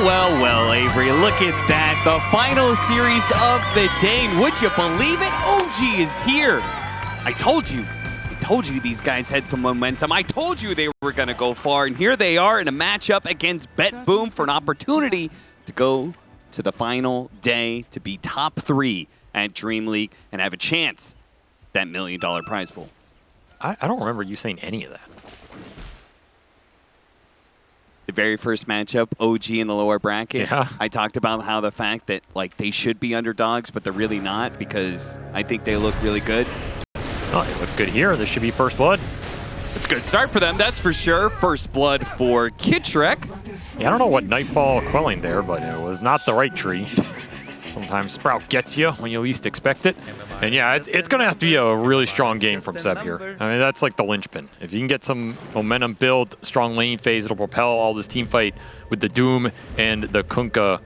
Well, Avery, look at that. The final series of the day. Would you believe it? OG is here. I told you these guys had some momentum. I told you they were going to go far, and here they are in a matchup against BetBoom for an opportunity to go to the final day, to be top 3 at DreamLeague and have a chance at that $1 million prize pool. I don't remember you saying any of that. The very first matchup, OG in the lower bracket, yeah. I talked about how the fact that they should be underdogs, but they're really not, because I think they look really good. Oh, they look good here. This should be first blood. It's a good start for them, that's for sure. First blood for Kitrek. Yeah, I don't know what Nightfall quelling there, but it was not the right tree. Sometimes Sprout gets you when you least expect it. And yeah, it's going to have to be a really strong game from Seb here. I mean, that's like the linchpin. If you can get some momentum build, strong lane phase, it'll propel all this team fight with the Doom and the Kunkka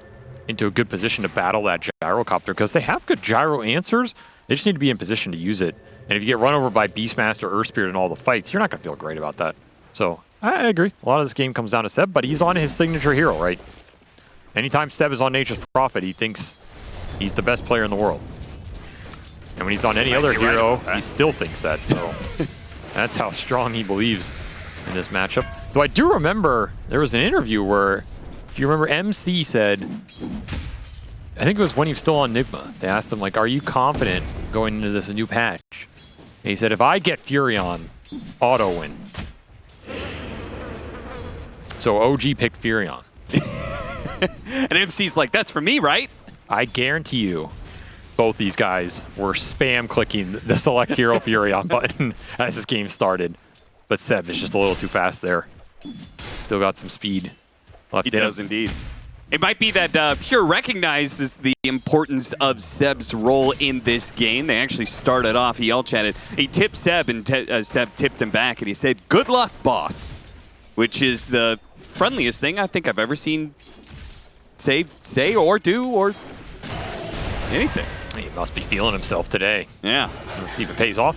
into a good position to battle that gyrocopter, because they have good gyro answers. They just need to be in position to use it. And if you get run over by Beastmaster, Earth Spirit in all the fights, you're not going to feel great about that. So I agree. A lot of this game comes down to Seb, but he's on his signature hero, right? Anytime Seb is on Nature's Prophet, he thinks he's the best player in the world. And when he's on any other hero, he still thinks that. So that's how strong he believes in this matchup. Though I do remember there was an interview where, if you remember, MC said, I think it was when he was still on Nigma, they asked him, like, are you confident going into this new patch? And he said, if I get Furion, auto win. So OG picked Furion. And MC's like, that's for me, right? I guarantee you, both these guys were spam clicking the select hero Furion button as this game started. But Seb is just a little too fast there. Still got some speed left in him. He does indeed. It might be that Pure recognizes the importance of Seb's role in this game. They actually started off, he yell chatted. He tipped Seb, and Seb tipped him back, and he said, good luck, boss. Which is the friendliest thing I think I've ever seen say or do or anything. He must be feeling himself today. Yeah. Let's see if it pays off.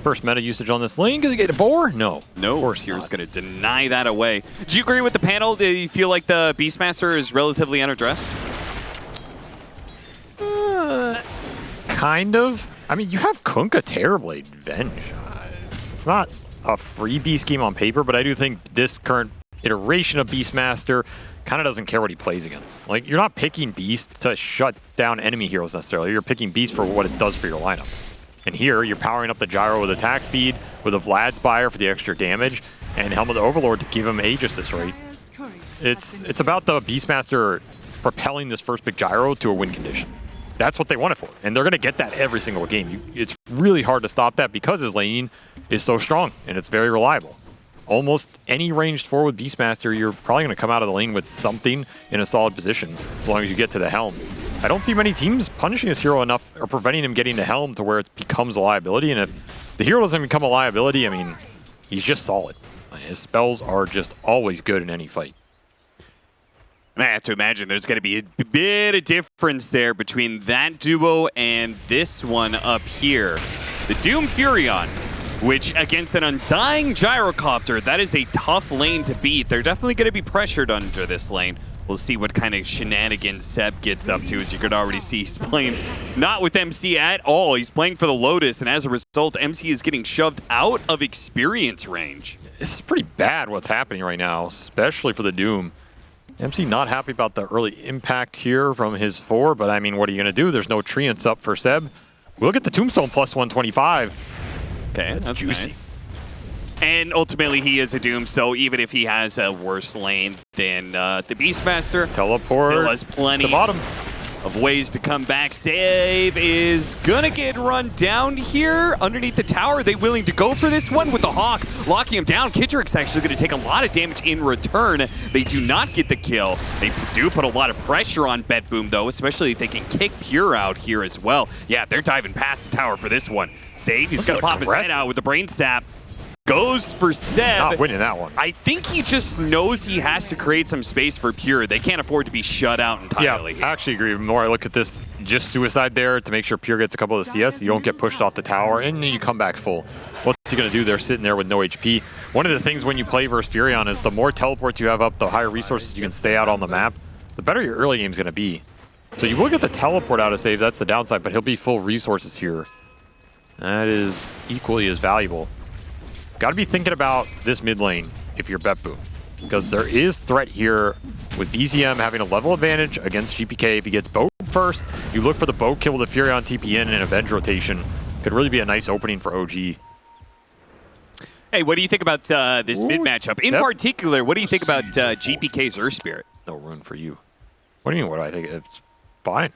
First meta usage on this lane. Gonna get a boar? No. No, of course Here's going to deny that away. Do you agree with the panel? Do you feel like the Beastmaster is relatively unaddressed? Kind of. I mean, you have Kunkka Terrorblade Venge. It's not a free beast game on paper, but I do think this current iteration of Beastmaster kind of doesn't care what he plays against. Like, you're not picking Beast to shut down enemy heroes necessarily. You're picking Beast for what it does for your lineup. And here, you're powering up the gyro with attack speed, with a Vlad's Buyer for the extra damage, and Helm of the Overlord to give him Aegis, right? It's about the Beastmaster propelling this first big gyro to a win condition. That's what they want it for. And they're going to get that every single game. It's really hard to stop that because his laning is so strong, and it's very reliable. Almost any ranged forward Beastmaster, you're probably going to come out of the lane with something in a solid position, as long as you get to the Helm. I don't see many teams punishing this hero enough or preventing him getting to Helm to where it becomes a liability. And if the hero doesn't become a liability, I mean, he's just solid. His spells are just always good in any fight. I have to imagine there's going to be a bit of difference there between that duo and this one up here. The Doom Furion, which against an Undying Gyrocopter, that is a tough lane to beat. They're definitely going to be pressured under this lane. We'll see what kind of shenanigans Seb gets up to. As you could already see, he's playing not with MC at all. He's playing for the Lotus, and as a result, MC is getting shoved out of experience range. This is pretty bad what's happening right now, especially for the Doom. MC not happy about the early impact here from his 4, but I mean, what are you going to do? There's no treants up for Seb. We'll get the Tombstone plus 125. Okay, that's juicy. Nice. And ultimately, he is a Doom, so even if he has a worse lane than the Beastmaster, teleport still has plenty to the bottom of ways to come back. Save is gonna get run down here underneath the tower. Are they willing to go for this one with the Hawk locking him down? Kitcherek's actually gonna take a lot of damage in return. They do not get the kill. They do put a lot of pressure on BetBoom though, especially if they can kick Pure out here as well. Yeah, they're diving past the tower for this one. Save, he's gonna pop his head out with the Brain Sap. Goes for Seb. Not winning that one. I think he just knows he has to create some space for Pure. They can't afford to be shut out entirely. Yeah, I actually agree. The more I look at this, just suicide there to make sure Pure gets a couple of CS. You don't get pushed off the tower, and then you come back full. What's he going to do? They're sitting there with no HP. One of the things when you play versus Furion is the more teleports you have up, the higher resources you can stay out on the map. the better your early game is going to be. So you will get the teleport out of save, that's the downside, but he'll be full resources here. That is equally as valuable. Got to be thinking about this mid lane if you're BetBoom, because there is threat here with BZM having a level advantage against GPK. If he gets boat first, you look for the boat kill with the Furion TPN and Avenge rotation. Could really be a nice opening for OG. Hey, what do you think about this mid matchup? In particular, what do you think about GPK's Earth Spirit? No rune for you. What do you mean, what do I think? It's fine.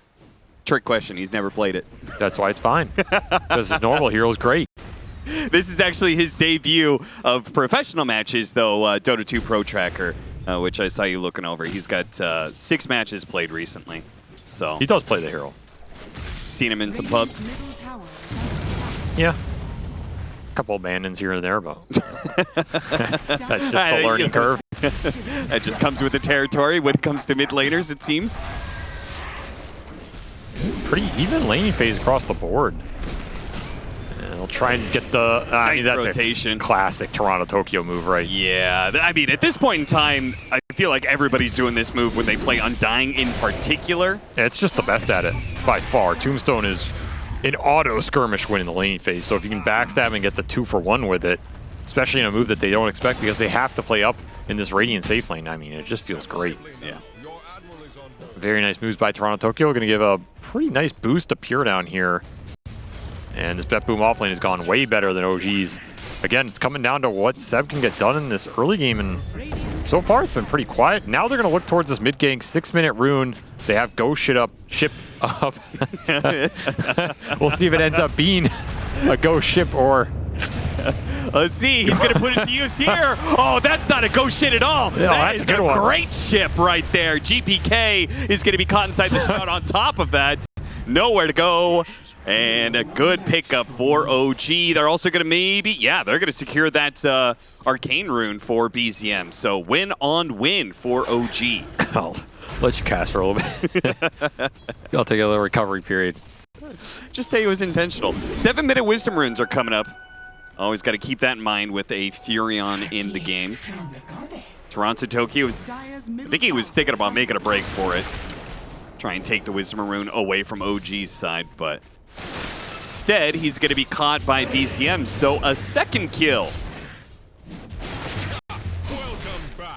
Trick question. He's never played it. That's why it's fine. Because his normal hero is great. This is actually his debut of professional matches, though, Dota2 Pro Tracker, which I saw you looking over. He's got 6 matches played recently. So he does play the hero. Seen him in some pubs. Yeah. A couple abandons here and there, but that's just the learning curve. That just comes with the territory when it comes to mid laners, it seems. Pretty even laning phase across the board. And they'll try and get the nice that's rotation. A classic Toronto-Tokyo move, right? Yeah, I mean, at this point in time, I feel like everybody's doing this move when they play Undying in particular. Yeah, it's just the best at it, by far. Tombstone is an auto skirmish win in the laning phase, so if you can backstab and get the 2-for-1 with it, especially in a move that they don't expect because they have to play up in this Radiant safe lane, I mean, it just feels great. Yeah. Very nice moves by Toronto-Tokyo. Going to give a pretty nice boost to Pure down here. And this BetBoom offlane has gone way better than OG's. Again, it's coming down to what Seb can get done in this early game, and so far it's been pretty quiet. Now they're going to look towards this mid-gank 6-minute rune. They have Ghost ship up. We'll see if it ends up being a Ghost ship or... Let's see, he's going to put it to use here. Oh, that's not a ghost shit at all. Yeah, that is a good one. Great ship right there. GPK is going to be caught inside the shroud on top of that. Nowhere to go. And a good pickup for OG. They're also going to they're going to secure that arcane rune for BZM. So win on win for OG. I'll let you cast for a little bit. I'll take a little recovery period. Just say it was intentional. 7-minute wisdom runes are coming up. Always got to keep that in mind with a Furion in the game. Toronto-Tokyo, I think he was thinking about making a break for it. Try and take the wisdom rune away from OG's side, but instead, he's going to be caught by BCM, so a second kill.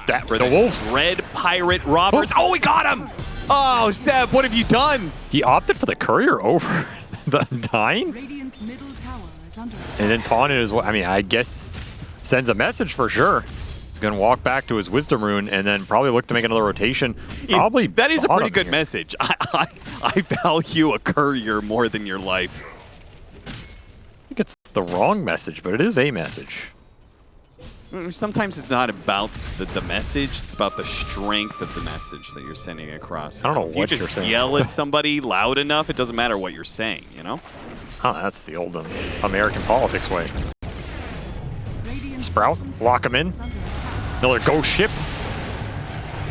That the Wolves. Red Pirate Roberts. Oh, we got him! Oh, Seb, what have you done? He opted for the courier over the Undying? And then taunted as well. I mean, I guess sends a message for sure. He's going to walk back to his wisdom rune and then probably look to make another rotation. Probably that is a pretty good here. message. I value a courier more than your life. I think it's the wrong message, but it is a message. Sometimes it's not about the message, it's about the strength of the message that you're sending across. I don't know what you're saying. If you just yell at somebody loud enough, it doesn't matter what you're saying, you know? Oh, that's the old American politics way. Sprout, lock him in. Another ghost ship.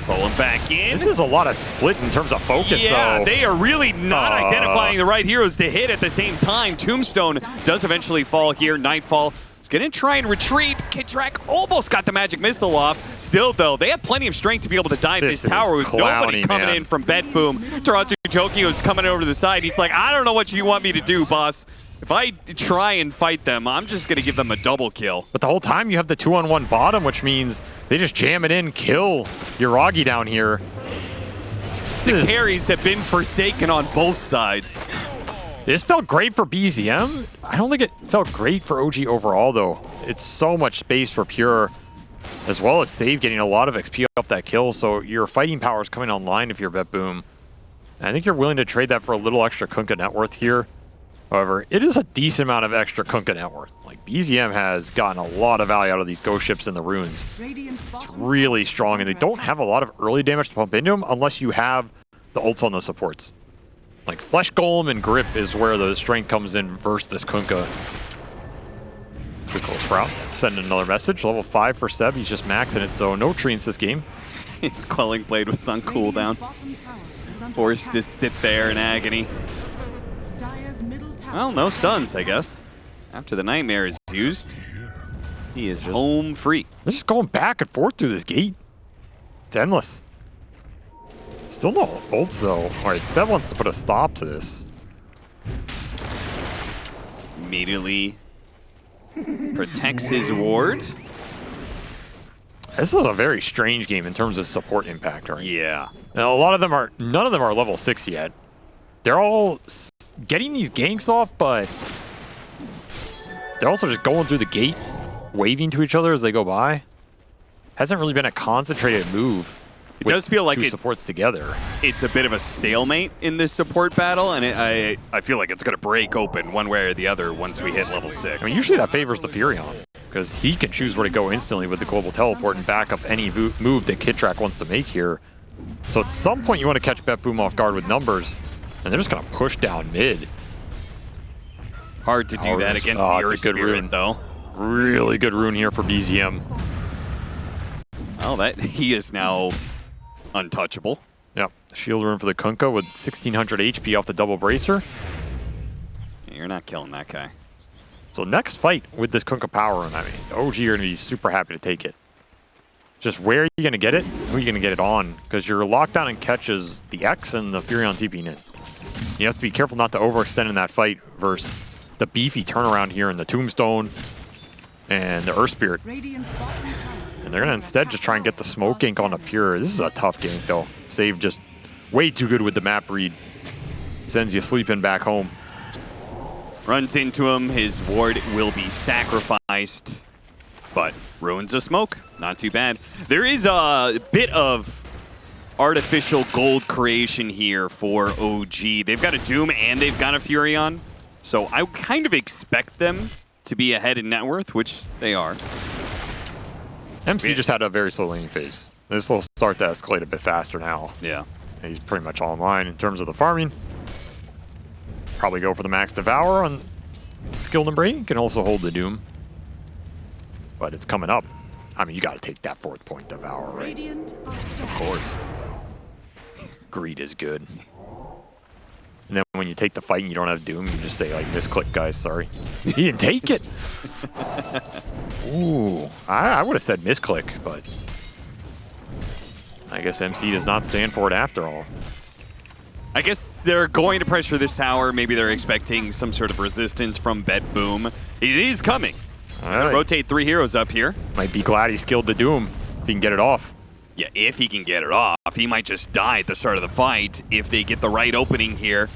Pull him back in. This is a lot of split in terms of focus, yeah, though. they are really not identifying the right heroes to hit at the same time. Tombstone does eventually fall here. Nightfall is going to try and retreat. Kitrak almost got the magic missile off. Still, though, they have plenty of strength to be able to dive this tower with nobody coming in from BetBoom. Toronto-Tokyo is coming over to the side. He's like, I don't know what you want me to do, boss. If I try and fight them, I'm just going to give them a double kill. But the whole time you have the 2-on-1 bottom, which means they just jam it in, kill Yuragi down here. The carries have been forsaken on both sides. This felt great for BZM. I don't think it felt great for OG overall, though. It's so much space for Pure, as well as Save getting a lot of XP off that kill, so your fighting power is coming online if you're BetBoom. I think you're willing to trade that for a little extra Kunkka net worth here. However, it is a decent amount of extra Kunkka net worth. Like, BZM has gotten a lot of value out of these ghost ships and the runes. It's really strong, and they don't have a lot of early damage to pump into them unless you have the ults on the supports. Like, Flesh Golem and Grip is where the strength comes in versus this Kunkka. Quick little Sprout. Sending another message. Level 5 for Seb. He's just maxing it, so no treants this game. His Quelling Blade was on cooldown. Forced to sit there in agony. Well, no stuns, I guess. After the Nightmare is used, he is home free. They're just going back and forth through this gate. It's endless. Still no ult though. All right, Seb wants to put a stop to this. Immediately protects his ward. This is a very strange game in terms of support impact, right? Yeah. Now, none of them are level 6 yet. They're all getting these ganks off, but they're also just going through the gate, waving to each other as they go by. Hasn't really been a concentrated move. It does feel like two supports together. It's a bit of a stalemate in this support battle, and I feel like it's going to break open one way or the other once we hit level 6. I mean, usually that favors the Furion, because he can choose where to go instantly with the global teleport and back up any move that Kitrak wants to make here. So at some point you want to catch BetBoom off guard with numbers, and they're just going to push down mid. Hard to do that against the Earth Spirit, though. Really good rune here for BZM. Oh, that he is now untouchable. Yep, shield rune for the Kunkka with 1600 HP off the double bracer. Yeah, you're not killing that guy. So next fight with this Kunkka power rune, I mean, the OG are going to be super happy to take it. Just where are you going to get it? Who are you going to get it on? Because your lockdown and catch is the X and the Furion TPing in. You have to be careful not to overextend in that fight versus the beefy turnaround here in the Tombstone and the Earth Spirit. And they're going to instead just try and get the smoke gank on a Pure. This is a tough gank, though. Save just way too good with the map read. Sends you sleeping back home. Runs into him. His ward will be sacrificed. But ruins a smoke. Not too bad. There is a bit of artificial gold creation here for OG. They've got a Doom and they've got a Furion. So I kind of expect them to be ahead in net worth, which they are. MC just had a very slow laning phase. This will start to escalate a bit faster now. Yeah. He's pretty much online in terms of the farming. Probably go for the max Devour on skill number 8. Can also hold the Doom. But it's coming up. I mean, you got to take that 4th point Devour, right? Of course. Greed is good. And then when you take the fight and you don't have Doom, you just say, like, misclick, guys, sorry. He didn't take it! Ooh, I would have said misclick, but I guess MC does not stand for it after all. I guess they're going to pressure this tower. Maybe they're expecting some sort of resistance from BetBoom. It is coming. Right. Rotate 3 heroes up here. Might be glad he skilled the Doom if he can get it off. Yeah, if he can get it off. He might just die at the start of the fight if they get the right opening here.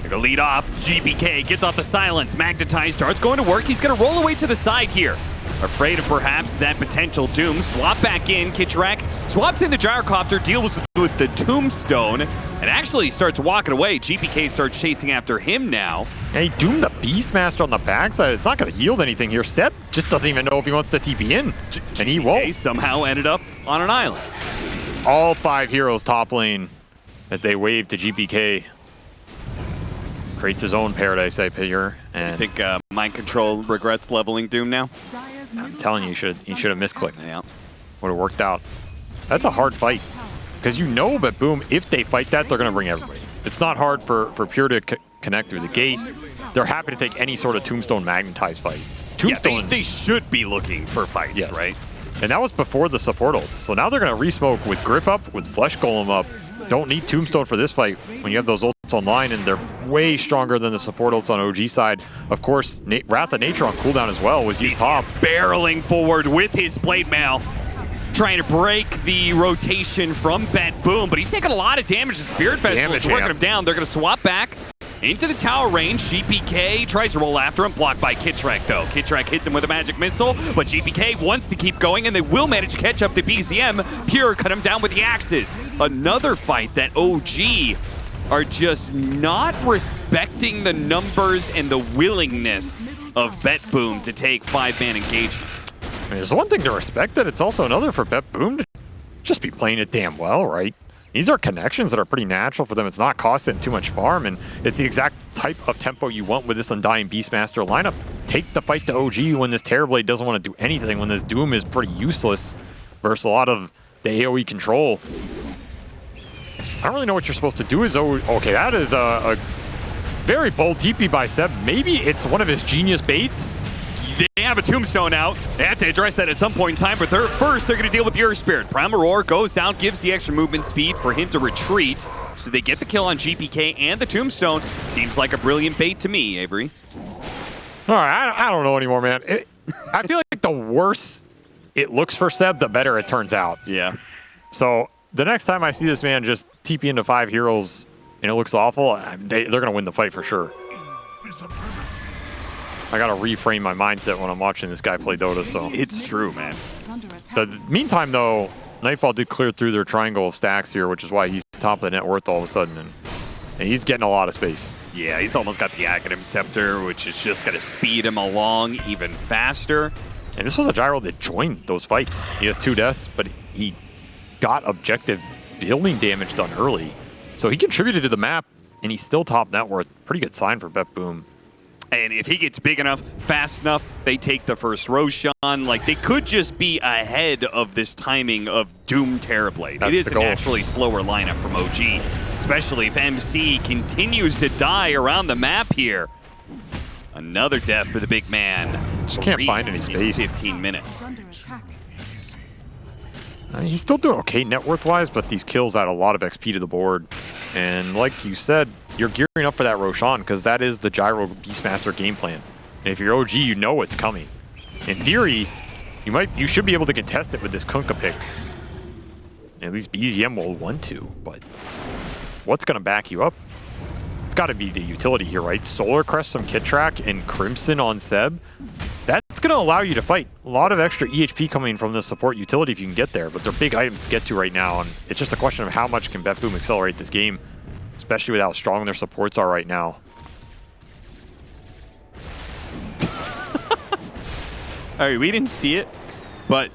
They're gonna lead off. GPK gets off the silence. Magnetize starts going to work. He's gonna roll away to the side here. Afraid of perhaps that potential Doom. Swap back in. Kitrak swaps in the Gyrocopter, deals with the Tombstone, and actually starts walking away. GPK starts chasing after him now. Hey, Doom the Beastmaster on the backside. It's not going to yield anything here. Seb just doesn't even know if he wants to TP in, and he won't. Somehow ended up on an island. All 5 heroes top lane as they wave to GPK. Creates his own paradise type here. And I think Mind Control regrets leveling Doom now. I'm telling you, he should have misclicked. Yeah. Would have worked out. That's a hard fight. Because you know BetBoom, if they fight that, they're going to bring everybody. It's not hard for Pure to connect through the gate. They're happy to take any sort of Tombstone magnetized fight. Tombstone, yeah, they should be looking for fights, yes, right? And that was before the support ults. So now they're going to re-smoke with Grip up, with Flesh Golem up. Don't need Tombstone for this fight when you have those ults online, and they're way stronger than the support ults on OG side. Of course, Wrath of Nature on cooldown as well was used top. Barreling forward with his Blade Mail, trying to break the rotation from BetBoom, but he's taking a lot of damage. The Spirit Festival is working him down. They're going to swap back into the tower range. GPK tries to roll after him, blocked by Kitrak though. Kitrak hits him with a magic missile, but GPK wants to keep going, and they will manage to catch up to BZM. Pure cut him down with the axes. Another fight that OG are just not respecting the numbers and the willingness of BetBoom to take 5-man engagements. I mean, there's one thing to respect it. It's also another for BetBoom to just be playing it damn well, right? These are connections that are pretty natural for them. It's not costing too much farm, and it's the exact type of tempo you want with this Undying Beastmaster lineup. Take the fight to OG when this Terrorblade doesn't want to do anything, when this Doom is pretty useless versus a lot of the AoE control. I don't really know what you're supposed to do. Okay, that is a very bold TP by Seb. Maybe it's one of his genius baits. They have a tombstone out. They have to address that at some point in time, but first they're going to deal with the Earth Spirit. Primal Roar goes down, gives the extra movement speed for him to retreat. So they get the kill on GPK and the tombstone. Seems like a brilliant bait to me, Avery. All right, I don't know anymore, man. I feel like the worse it looks for Seb, the better it turns out. Yeah. So the next time I see this man just TP into 5 heroes and it looks awful, they're going to win the fight for sure. I got to reframe my mindset when I'm watching this guy play Dota. So it's true, man. The meantime, though, Nightfall did clear through their triangle of stacks here, which is why he's top of the net worth all of a sudden. And he's getting a lot of space. Yeah, he's almost got the Aghanim Scepter, which is just going to speed him along even faster. And this was a Gyro that joined those fights. He has 2 deaths, but he got objective building damage done early. So he contributed to the map, and he's still top net worth. Pretty good sign for BetBoom. And if he gets big enough, fast enough, they take the first Roshan. Like, they could just be ahead of this timing of Doom Terrorblade. It is a naturally slower lineup from OG, especially if MC continues to die around the map here. Another death for the big man. Just can't find any space. 15 minutes. He's still doing okay net worth-wise, but these kills add a lot of XP to the board. And like you said, you're gearing up for that Roshan because that is the Gyro Beastmaster game plan. And if you're OG, you know it's coming. In theory, you should be able to contest it with this Kunkka pick. At least BZM will want to, but what's going to back you up? It's got to be the utility here, right? Solar Crest from Kittrack and Crimson on Seb. That's going to allow you to fight. A lot of extra EHP coming from the support utility if you can get there, but they're big items to get to right now, and it's just a question of how much can BetBoom accelerate this game, especially with how strong their supports are right now. All right, we didn't see it, but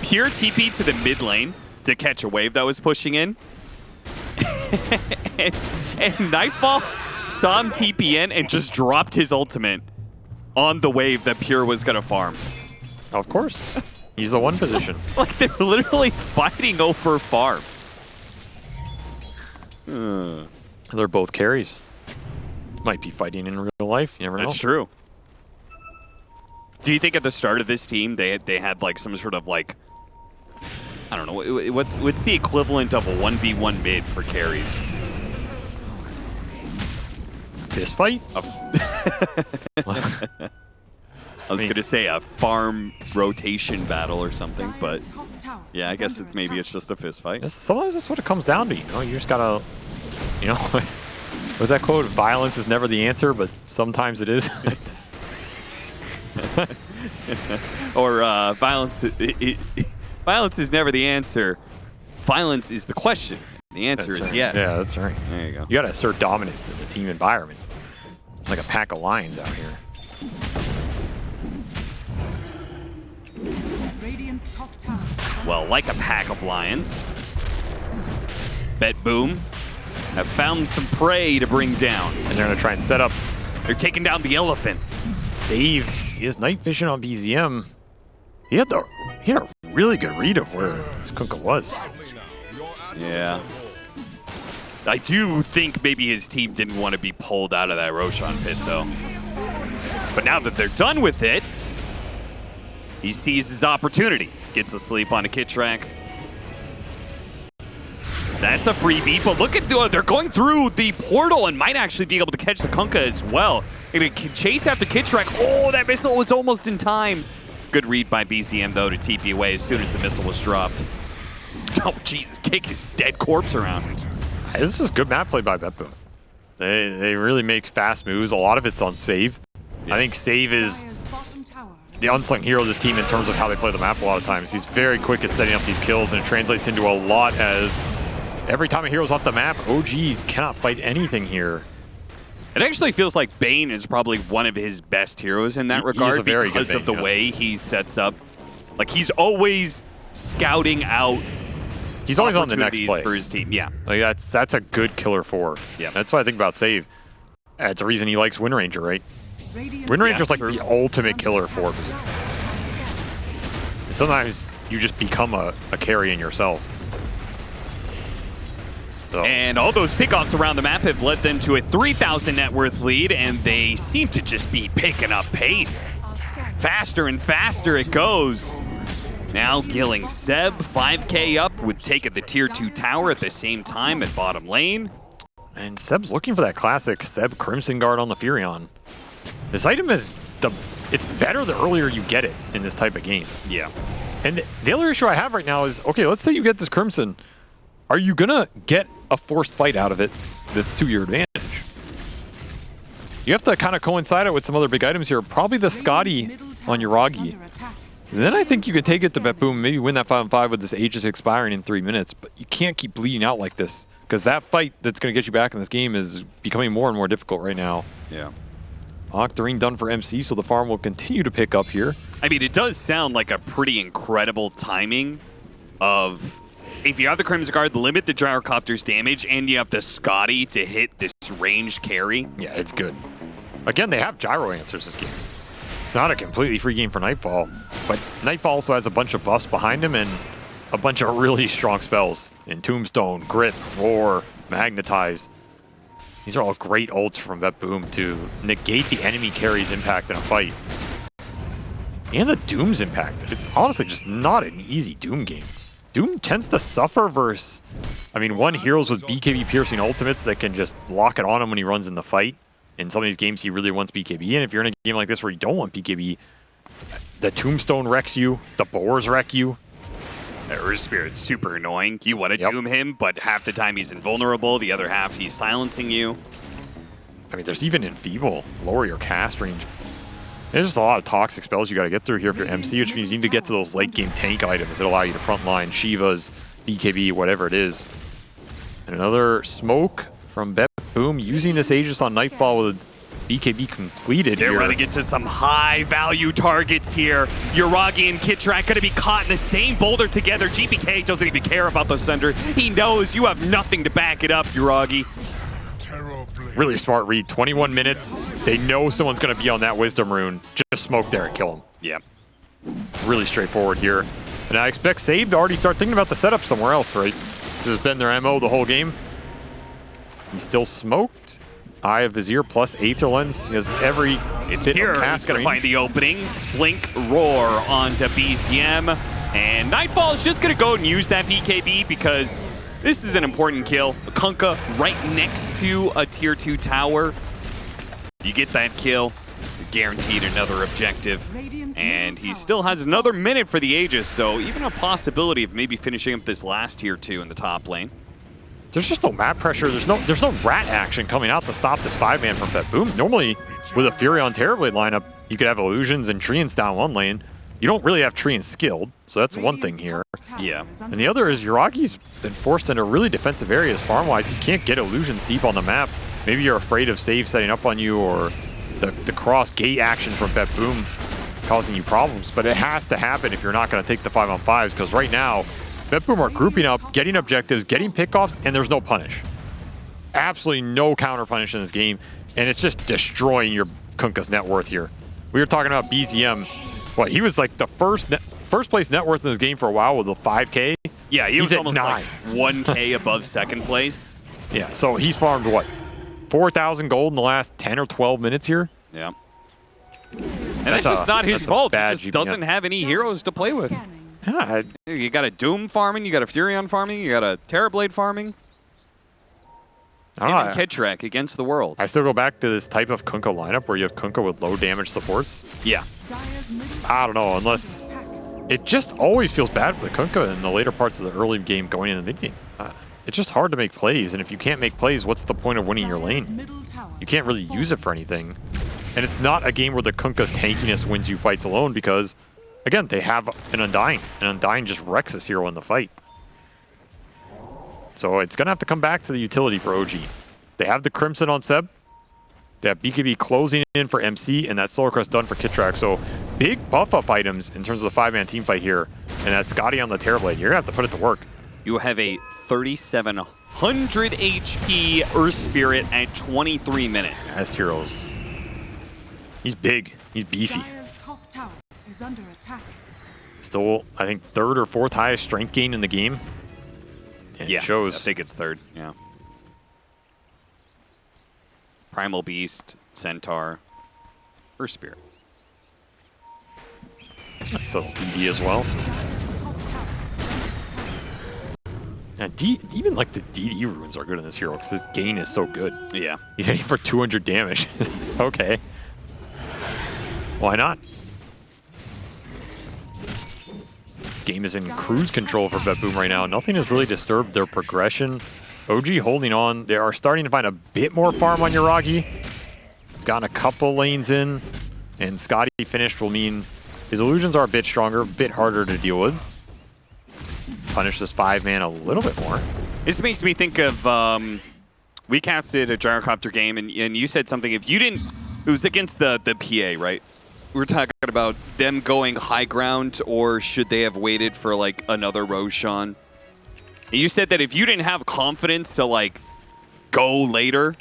pure TP to the mid lane to catch a wave that was pushing in. and Nightfall saw him TP in and just dropped his ultimate on the wave that Pure was going to farm. Of course. He's the one position. Like, they're literally fighting over farm. They're both carries. Might be fighting in real life. You never know. That's true. Do you think at the start of this team, they had like some sort of like, I don't know, what's the equivalent of a 1v1 mid for carries? Fist fight? I was going to say a farm rotation battle or something, but yeah, I guess maybe it's just a fist fight. Sometimes that's what it comes down to, you know? You just gotta, you know, what's that quote? Violence is never the answer, but sometimes it is. Or violence is never the answer. Violence is the question. The answer is yes. Yeah, that's right. There you go. You gotta assert dominance in the team environment. Like a pack of lions out here. Well, like a pack of lions, BetBoom have found some prey to bring down. And they're gonna try and set up. They're taking down the elephant. Save. He has night vision on BZM. He had a really good read of where this Kunkka was. Yeah. I do think maybe his team didn't want to be pulled out of that Roshan pit, though. But now that they're done with it, he sees his opportunity. Gets asleep on a Kittrack. That's a freebie, but look at, they're going through the portal and might actually be able to catch the Kunkka as well. They're gonna chase after Kittrack. Oh, that missile was almost in time. Good read by BZM, though, to TP away as soon as the missile was dropped. Oh, Jesus, kick his dead corpse around. This was good map play by BetBoom. They really make fast moves. A lot of it's on save. Yeah. I think save is the unsung hero of this team in terms of how they play the map a lot of times. He's very quick at setting up these kills, and it translates into a lot as every time a hero's off the map, OG cannot fight anything here. It actually feels like Bane is probably one of his best heroes in that regard because of the way he sets up. Like, he's always scouting out. He's always on the next play for his team. Yeah, like that's a good killer for. Yeah, that's what I think about save. That's a reason he likes Wind Ranger, right? Wind Ranger's like the ultimate killer for position. Sometimes you just become a carry in yourself. So. And all those pickoffs around the map have led them to a 3,000 net worth lead, and they seem to just be picking up pace. Faster and faster it goes. Now killing Seb, 5K up with taking the tier 2 tower at the same time at bottom lane. And Seb's looking for that classic Seb Crimson Guard on the Furion. This item is it's better the earlier you get it in this type of game. Yeah. And the other issue I have right now is, okay, let's say you get this Crimson. Are you gonna get a forced fight out of it that's to your advantage? You have to kind of coincide it with some other big items here. Probably the Scotty on Yuragi. And then I think you can take it to BetBoom, maybe win that 5-on-5 with this Aegis expiring in 3 minutes. But you can't keep bleeding out like this, because that fight that's going to get you back in this game is becoming more and more difficult right now. Yeah. Octarine done for MC, so the farm will continue to pick up here. I mean, it does sound like a pretty incredible timing of, if you have the Crimson Guard, limit the Gyrocopter's damage, and you have the Scotty to hit this ranged carry. Yeah, it's good. Again, they have gyro answers this game. It's not a completely free game for Nightfall, but Nightfall also has a bunch of buffs behind him and a bunch of really strong spells in Tombstone, Grip, Roar, Magnetize. These are all great ults from BetBoom to negate the enemy carry's impact in a fight. And the Doom's impact. It's honestly just not an easy Doom game. Doom tends to suffer versus, one heroes with BKB piercing ultimates that can just lock it on him when he runs in the fight. In some of these games, he really wants BKB, and if you're in a game like this where you don't want BKB, the Tombstone wrecks you, the Boars wreck you. Earth Spirit's super annoying. You want to doom him, but half the time he's invulnerable, the other half he's silencing you. There's even Enfeeble, lower your cast range. There's just a lot of toxic spells you got to get through here if you're MC, which means you need to get to those late game tank items that allow you to frontline Shivas, BKB, whatever it is. And another smoke from BetBoom using this Aegis on Nightfall with BKB completed They're here. running into some high value targets here. Yuragi and Kitrak going to be caught in the same boulder together. GPK doesn't even care about the Sunder. He knows you have nothing to back it up, Yuragi. Really smart read. 21 minutes. They know someone's going to be on that Wisdom Rune. Just smoke there and kill him. Yeah. Really straightforward here. And I expect Save to already start thinking about the setup somewhere else, right? This has been their MO the whole game. He's still smoked. Eye of Vizier plus Aether Lens. He has every It's bit here. of He's cast going to range. find the opening. Blink, Roar onto BZM. And Nightfall is just going to go and use that BKB because this is an important kill. Kunkka right next to a tier 2 tower. You get that kill, you're guaranteed another objective. And he still has another minute for the Aegis, so even a possibility of maybe finishing up this last tier 2 in the top lane. There's just no map pressure. There's no rat action coming out to stop this 5-man from BetBoom. Normally, with a Furion Terrorblade lineup, you could have Illusions and Treants down one lane. You don't really have Treants skilled, so that's one thing here. Yeah. And the other is Yuragi's been forced into really defensive areas farm-wise. He can't get Illusions deep on the map. Maybe you're afraid of Save setting up on you or the cross-gate action from BetBoom causing you problems, but it has to happen if you're not going to take the 5-on-5s, because right now, BetBoom are grouping up, getting objectives, getting pickoffs, and there's no punish. Absolutely no counter punish in this game, and it's just destroying your Kunkka's net worth here. We were talking about BZM. What, he was like the first place net worth in this game for a while with a 5K? Yeah, he was at almost 9. like 1K above second place. Yeah, so he's farmed what? 4,000 gold in the last 10 or 12 minutes here? Yeah. And that's just not his fault. He just doesn't have any heroes to play with. Yeah, You got a Doom farming, you got a Furion farming, you got a Terrorblade farming. It's him and Kitrak against the world. I still go back to this type of Kunkka lineup where you have Kunkka with low damage supports. Yeah. I don't know, unless it just always feels bad for the Kunkka in the later parts of the early game going into the mid game. It's just hard to make plays, and if you can't make plays, what's the point of winning your lane? You can't really use it for anything. And it's not a game where the Kunkka's tankiness wins you fights alone because, again, they have an Undying. And Undying just wrecks this hero in the fight. So it's going to have to come back to the utility for OG. They have the Crimson on Seb. They have BKB closing in for MC, and that Solar Crest done for Kitrak. So big buff-up items in terms of the 5-man team fight here. And that Scotty on the Terrorblade. You're going to have to put it to work. You have a 3,700 HP Earth Spirit at 23 minutes. As heroes. He's big. He's beefy. Top tower is under attack. Still, I think, 3rd or 4th highest strength gain in the game. And Yeah, it shows. I think it's 3rd, yeah. Primal Beast, Centaur, Earth Spirit. Nice little DD as well. And even like the DD runes are good in this hero because his gain is so good. Yeah. He's hitting for 200 damage. Okay. Why not? Game is in cruise control for BetBoom right now. Nothing has really disturbed their progression. OG holding on. They are starting to find a bit more farm on Yuragi. He's gotten a couple lanes in. And Scotty finished will mean his illusions are a bit stronger, a bit harder to deal with. Punish this 5-man a little bit more. This makes me think of, we casted a gyrocopter game, and you said something. If you didn't, it was against the PA, right? We were talking about them going high ground, or should they have waited for like another Roshan? And you said that if you didn't have confidence to like go later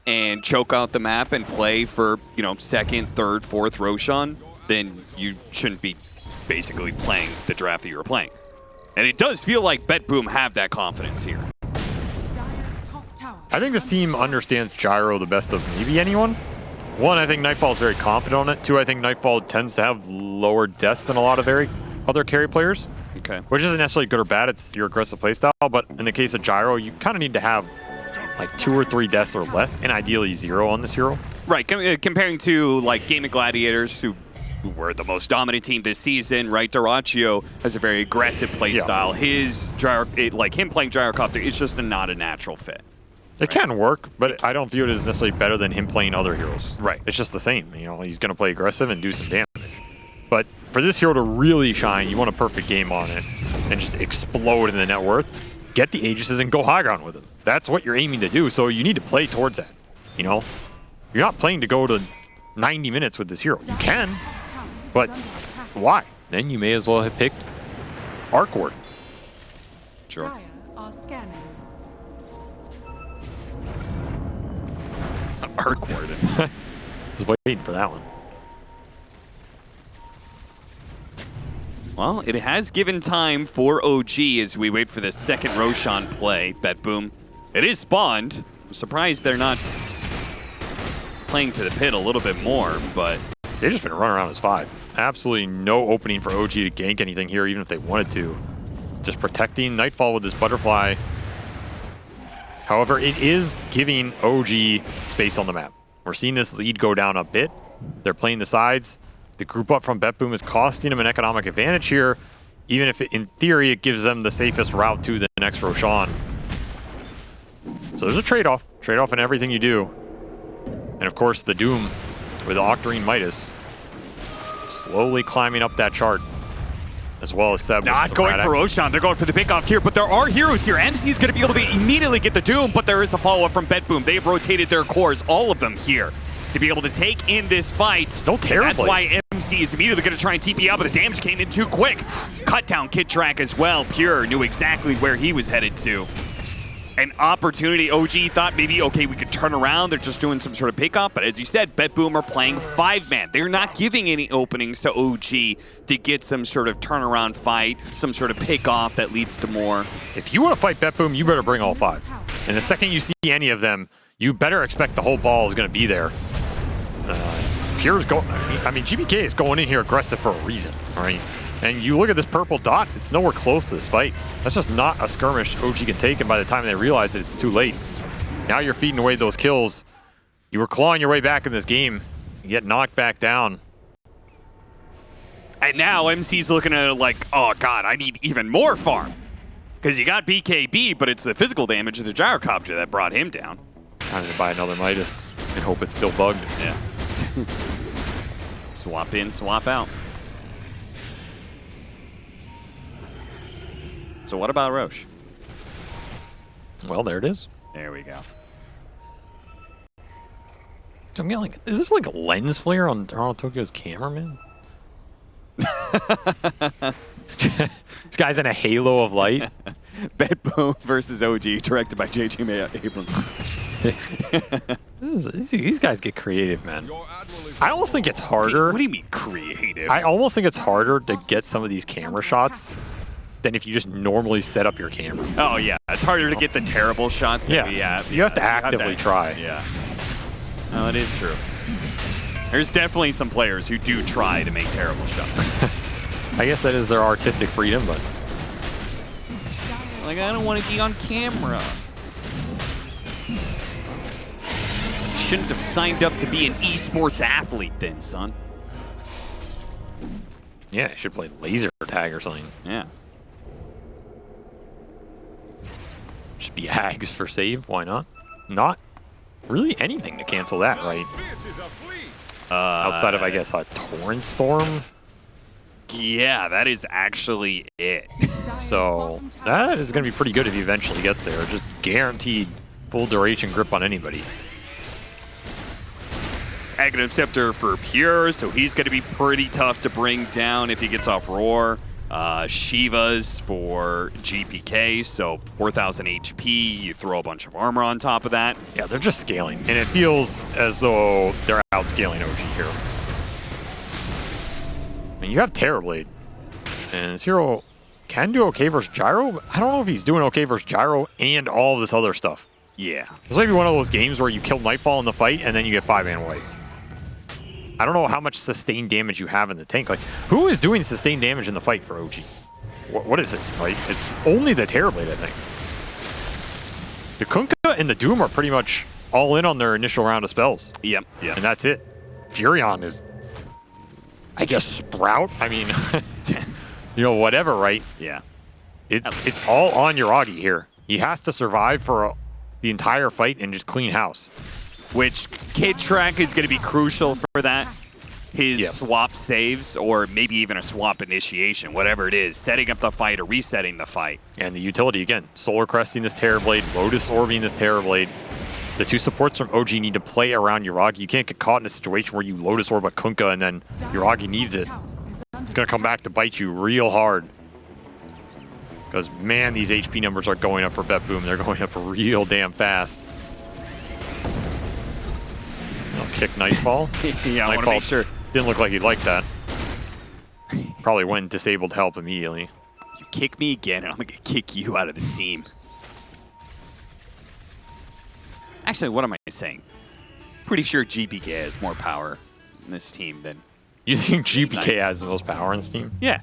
and choke out the map and play for, you know, second, third, fourth Roshan, then you shouldn't be basically playing the draft that you were playing. And it does feel like BetBoom have that confidence here. I think this team understands Gyro the best of maybe anyone. One, I think Nightfall is very confident on it. Two, I think Nightfall tends to have lower deaths than a lot of other carry players. Okay. Which isn't necessarily good or bad. It's your aggressive playstyle. But in the case of Gyro, you kind of need to have like 2 or 3 deaths or less, and ideally 0 on this hero. Right. Comparing to like Game of Gladiators, who were the most dominant team this season, right? Dyrachio has a very aggressive playstyle. Yeah. His like him playing Gyrocopter is just not a natural fit. It can work, but I don't view it as necessarily better than him playing other heroes. Right. It's just the same. You know, he's going to play aggressive and do some damage. But for this hero to really shine, you want a perfect game on it and just explode in the net worth. Get the Aegises and go high ground with him. That's what you're aiming to do, so you need to play towards that. You know, you're not playing to go to 90 minutes with this hero. You can, but why? Then you may as well have picked Arc Warden. Sure. Arc Warden. Just waiting for that one. Well, it has given time for OG as we wait for the second Roshan play. BetBoom. It is spawned. I'm surprised they're not playing to the pit a little bit more, but they've just been running around as 5. Absolutely no opening for OG to gank anything here, even if they wanted to. Just protecting Nightfall with this butterfly. However, it is giving OG space on the map. We're seeing this lead go down a bit. They're playing the sides. The group up from BetBoom is costing them an economic advantage here, even if in theory it gives them the safest route to the next Roshan. So there's a trade-off in everything you do. And of course the Doom with the Octarine Midas slowly climbing up that chart, as well as Seb. Not going for Roshan, they're going for the pickoff here, but there are heroes here. MC is going to be able to immediately get the Doom, but there is a follow-up from BetBoom. They've rotated their cores, all of them here, to be able to take in this fight. Don't terribly. That's why MC is immediately going to try and TP out, but the damage came in too quick. Cut down Kid Track as well. Pure knew exactly where he was headed to. An opportunity. OG thought maybe, okay, we could turn around. They're just doing some sort of pickup. But as you said, BetBoom are playing 5-man. They're not giving any openings to OG to get some sort of turnaround fight, some sort of pick-off that leads to more. If you want to fight BetBoom, you better bring all 5. And the second you see any of them, you better expect the whole ball is going to be there. Pure's going, I mean, GBK is going in here aggressive for a reason, right? And you look at this purple dot, it's nowhere close to this fight. That's just not a skirmish OG can take, and by the time they realize it, it's too late. Now you're feeding away those kills. You were clawing your way back in this game. You get knocked back down. And now MC's looking at it like, oh god, I need even more farm. Because you got BKB, but it's the physical damage of the gyrocopter that brought him down. Time to buy another Midas and hope it's still bugged. Yeah. Swap in, swap out. So what about Roche? Well, there it is. There we go. I'm getting like, is this like a lens flare on Toronto Tokyo's cameraman? This guy's in a halo of light. BetBoom versus OG, directed by JJ Abrams. These guys get creative, man. I almost think it's harder. What do you mean creative? I almost think it's harder to get some of these camera shots than if you just normally set up your camera. Oh yeah, it's harder to get the terrible shots. Yeah, you have to actively try. Yeah. No, it is true. There's definitely some players who do try to make terrible shots. I guess that is their artistic freedom, but Like, I don't want to be on camera. Shouldn't have signed up to be an esports athlete then, son. yeah, I should play laser tag or something. Yeah. Just be hags for save. Why not? Not really anything to cancel that, right? Outside of, I guess, a Torrent Storm. Yeah, that is actually it. So that is going to be pretty good if he eventually gets there. Just guaranteed full duration grip on anybody. Aghanim Scepter for Pure, so he's going to be pretty tough to bring down if he gets off Roar. Shiva's for GPK, so 4,000 HP. You throw a bunch of armor on top of that. Yeah, they're just scaling, and it feels as though they're outscaling OG here. I mean, you have Terrorblade, and this hero can do okay versus Gyro. I don't know if he's doing okay versus Gyro and all this other stuff. Yeah. It's maybe one of those games where you kill Nightfall in the fight, and then you get 5-man wiped. I don't know how much sustained damage you have in the tank. Like, who is doing sustained damage in the fight for OG? What is it? Like, it's only the Terrorblade, I think. The Kunkka and the Doom are pretty much all in on their initial round of spells. Yep. And that's it. Furion is, I guess, Sprout. I mean, you know, whatever, right? Yeah. It's all on Yuragi here. He has to survive for the entire fight and just clean house. Which Kid Track is going to be crucial for that. His swap saves, or maybe even a swap initiation, whatever it is, setting up the fight or resetting the fight. And the utility, again, Solar Cresting this Terrorblade, Lotus Orbing this Terrorblade. The two supports from OG need to play around Yuragi. You can't get caught in a situation where you Lotus Orb a Kunkka and then Yuragi needs it. It's going to come back to bite you real hard. Because, man, these HP numbers are going up for BetBoom. They're going up real damn fast. I'll kick Nightfall. Yeah, I want to make sure. Didn't look like he'd like that. Probably went disabled help immediately. You kick me again, and I'm going to kick you out of the team. Actually, what am I saying? Pretty sure GPK has more power in this team than... You think GPK has the most power in this team? Yeah.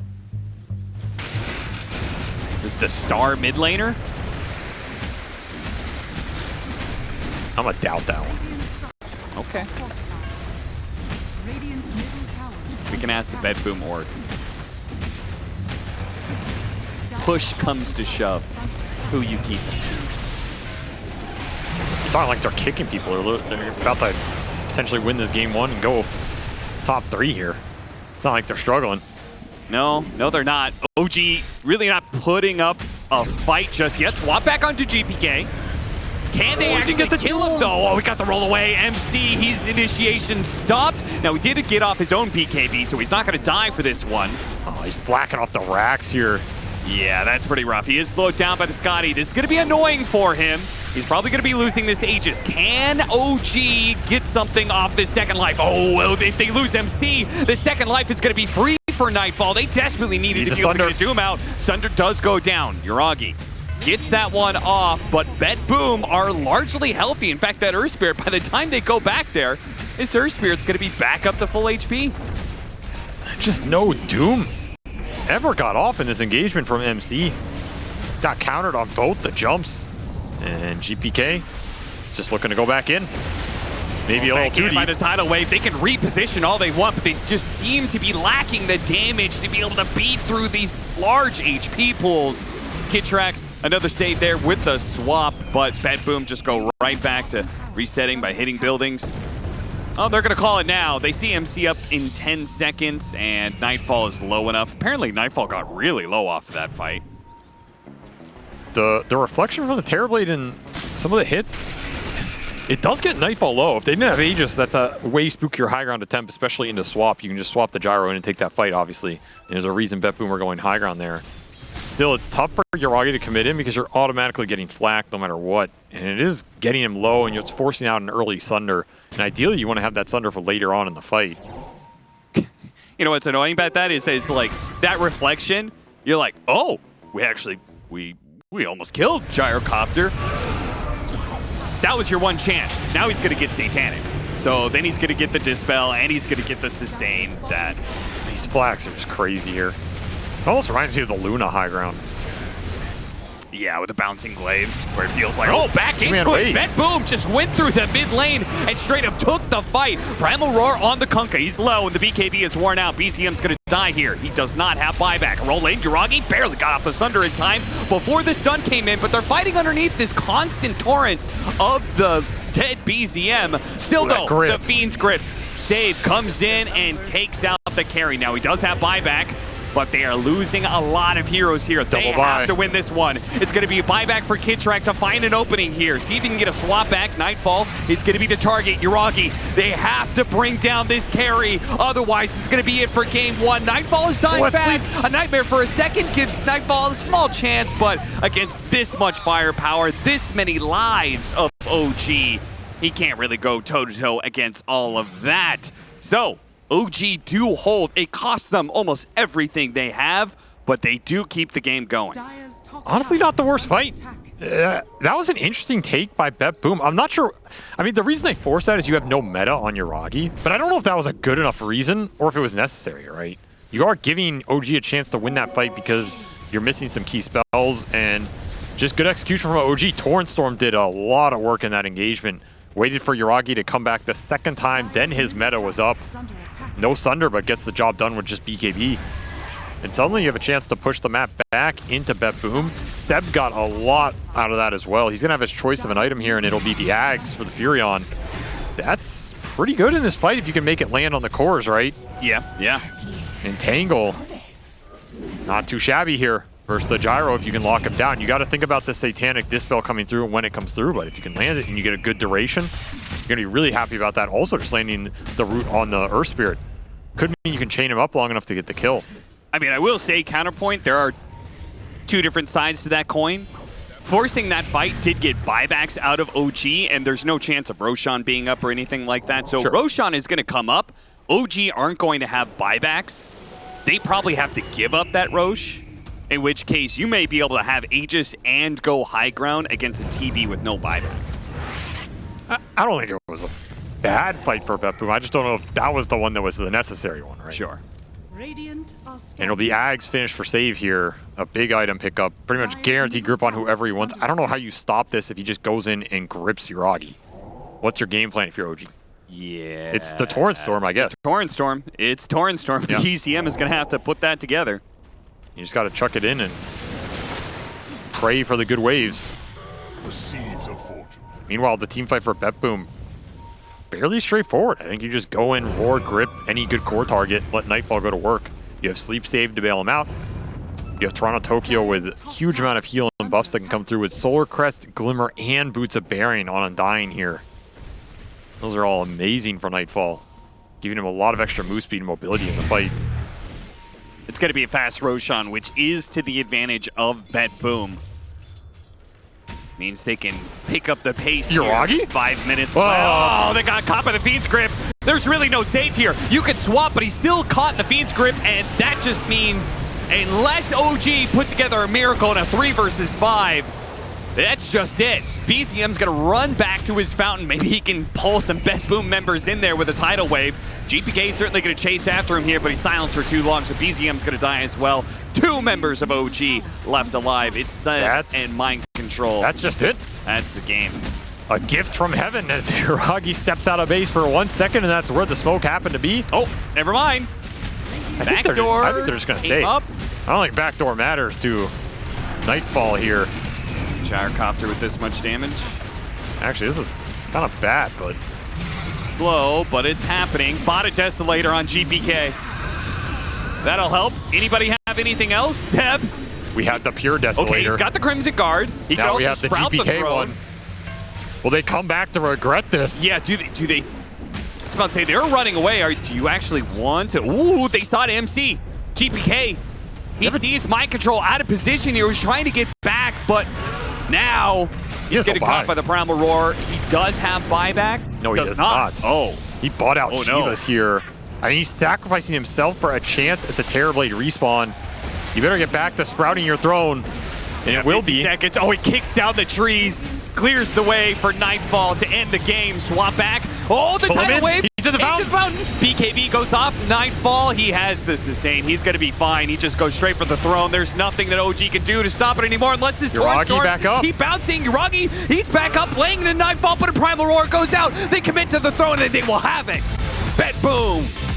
Is the star mid laner? I'm going to doubt that one. Okay. We can ask the BetBoom org. Push comes to shove. Who you keep? It's not like they're kicking people. They're about to potentially win this game one and go top 3 here. It's not like they're struggling. No, they're not. OG really not putting up a fight just yet. Swap back onto GPK. Can they actually get the kill him, though? Oh, we got the roll away. MC, his initiation stopped. Now, he did get off his own BKB, so he's not going to die for this one. Oh, he's flacking off the racks here. Yeah, that's pretty rough. He is slowed down by the Scotty. This is going to be annoying for him. He's probably going to be losing this Aegis. Can OG get something off this second life? Oh, well, if they lose MC, the second life is going to be free for Nightfall. They desperately needed to be able to get Doom out. Sunder does go down. Yuragi gets that one off, but BetBoom are largely healthy. In fact, that Earth Spirit, by the time they go back there, this Earth Spirit's going to be back up to full HP. Just no Doom ever got off in this engagement from MC. Got countered on both the jumps. And GPK is just looking to go back in. Maybe a little too deep. By the tidal wave, they can reposition all they want, but they just seem to be lacking the damage to be able to beat through these large HP pools. Kid Track, another save there with the swap, but BetBoom just go right back to resetting by hitting buildings. Oh, they're going to call it now. They see MC up in 10 seconds, and Nightfall is low enough. Apparently, Nightfall got really low off of that fight. The reflection from the Terrorblade and some of the hits, it does get Nightfall low. If they didn't have Aegis, that's a way spookier high ground attempt, especially into swap. You can just swap the gyro in and take that fight, obviously. And there's a reason BetBoom are going high ground there. Still, it's tough for Yuragi to commit in because you're automatically getting flacked no matter what. And it is getting him low, and it's forcing out an early Sunder. And ideally, you want to have that Sunder for later on in the fight. You know what's annoying about that is like that reflection, you're like, oh, we almost killed Gyrocopter. That was your one chance. Now he's going to get Satanic. So then he's going to get the Dispel, and he's going to get the Sustain. These flaks are just crazy here. It almost reminds you of the Luna high ground. Yeah, with the bouncing glaive, where it feels like, oh, back into it. wait. BetBoom just went through the mid lane and straight up took the fight. Primal Roar on the Kunkka. He's low, and the BKB is worn out. BZM's going to die here. He does not have buyback. Roll in. Yuragi barely got off the Sunder in time before the stun came in, but they're fighting underneath this constant torrent of the dead BZM. Still, though, the Fiend's grip. Save comes in and takes out the carry. Now, he does have buyback, but they are losing a lot of heroes here. They have to win this one. It's going to be a buyback for Kitrak to find an opening here. See if he can get a swap back. Nightfall is going to be the target. Yuragi, they have to bring down this carry. Otherwise, it's going to be it for game one. Nightfall is dying fast. A nightmare for a second gives Nightfall a small chance, but against this much firepower, this many lives of OG, he can't really go toe-to-toe against all of that. So, OG do hold. It costs them almost everything they have, but they do keep the game going. Honestly, not the worst fight. That was an interesting take by BetBoom. I'm not sure. I mean, the reason they forced that is you have no meta on Yuragi, but I don't know if that was a good enough reason or if it was necessary, right? You are giving OG a chance to win that fight because you're missing some key spells and just good execution from OG. Torrent Storm did a lot of work in that engagement. Waited for Yuragi to come back the second time, then his meta was up. No Thunder, but gets the job done with just BKB. And suddenly you have a chance to push the map back into BetBoom. Seb got a lot out of that as well. He's going to have his choice of an item here, and it'll be the Ags for the Furion. That's pretty good in this fight if you can make it land on the cores, right? Yeah. Entangle. Not too shabby here versus the Gyro if you can lock him down. You got to think about the Satanic Dispel coming through and when it comes through, but if you can land it and you get a good duration, you're going to be really happy about that. Also, just landing the root on the Earth Spirit could mean you can chain him up long enough to get the kill. I mean, I will say, counterpoint, there are two different sides to that coin. Forcing that fight did get buybacks out of OG, and there's no chance of Roshan being up or anything like that. So Roshan is going to come up. OG aren't going to have buybacks. They probably have to give up that Rosh, in which case you may be able to have Aegis and go high ground against a TB with no buyback. I don't think it was a bad fight for BetBoom. I just don't know if that was the one that was the necessary one, right? Sure. Radiant are And it'll be Ags finish for save here. A big item pickup. Pretty much guaranteed grip on whoever he wants. I don't know how you stop this if he just goes in and grips Yuragi. What's your game plan if you're OG? Yeah. It's the Torrent Storm, I guess. Torrent Storm. It's Torrent Storm. Yeah. ECM is going to have to put that together. You just got to chuck it in and pray for the good waves. The seeds of fortune. Meanwhile, the team fight for BetBoom, fairly straightforward. I think you just go in, roar, grip any good core target, let Nightfall go to work. You have Sleep Save to bail him out. You have Toronto Tokyo with a huge amount of heal and buffs that can come through with Solar Crest, Glimmer, and Boots of Bearing on Undying here. Those are all amazing for Nightfall, giving him a lot of extra move speed and mobility in the fight. It's going to be a fast Roshan, which is to the advantage of BetBoom. Means they can pick up the pace here. Yuragi? 5 minutes Whoa. left. Oh, they got caught by the Fiend's grip. There's really no save here. You can swap, but he's still caught in the Fiend's grip, and that just means unless OG put together a miracle in a 3 versus 5, that's just it. BZM's going to run back to his fountain. Maybe he can pull some BetBoom members in there with a tidal wave. GPK is certainly going to chase after him here, but he's silenced for too long, so BZM's going to die as well. 2 members of OG left alive. It's Set and Mind Control. That's just it. That's the game. A gift from heaven as Yuragi steps out of base for 1 second, and that's where the smoke happened to be. Oh, never mind. Backdoor. I think they're just going to stay. Up. I don't think backdoor matters to Nightfall here. Gyrocopter with this much damage. Actually, this is kind of bad, but Slow, but it's happening. Bot a Desolator on GPK. That'll help. Anybody have anything else? Seb? we had the pure Desolator. Okay, he's got the Crimson Guard. He now can we also have the sprout GPK throne. one. Will they come back to regret this? Yeah, do they? I was about to say, they're running away. Do you actually want to? Ooh, they saw the MC. GPK. He sees Mind Control out of position here. He's trying to get back, but now he's getting caught by the Primal Roar. He does have buyback. No, he does not. Oh. He bought out Shivas no. here. I mean, he's sacrificing himself for a chance at the Terrorblade respawn. You better get back to sprouting your throne. And it will be. Seconds. Oh, he kicks down the trees. Clears the way for Nightfall to end the game. Swap back. Oh, the tidal wave. He's at the fountain. BKB goes off. Nightfall. He has the sustain. He's going to be fine. He just goes straight for the throne. There's nothing that OG can do to stop it anymore unless this Yuragi back up. Keep bouncing. Yuragi, he's back up, playing the Nightfall, but a Primal Roar goes out. They commit to the throne and they will have it. BetBoom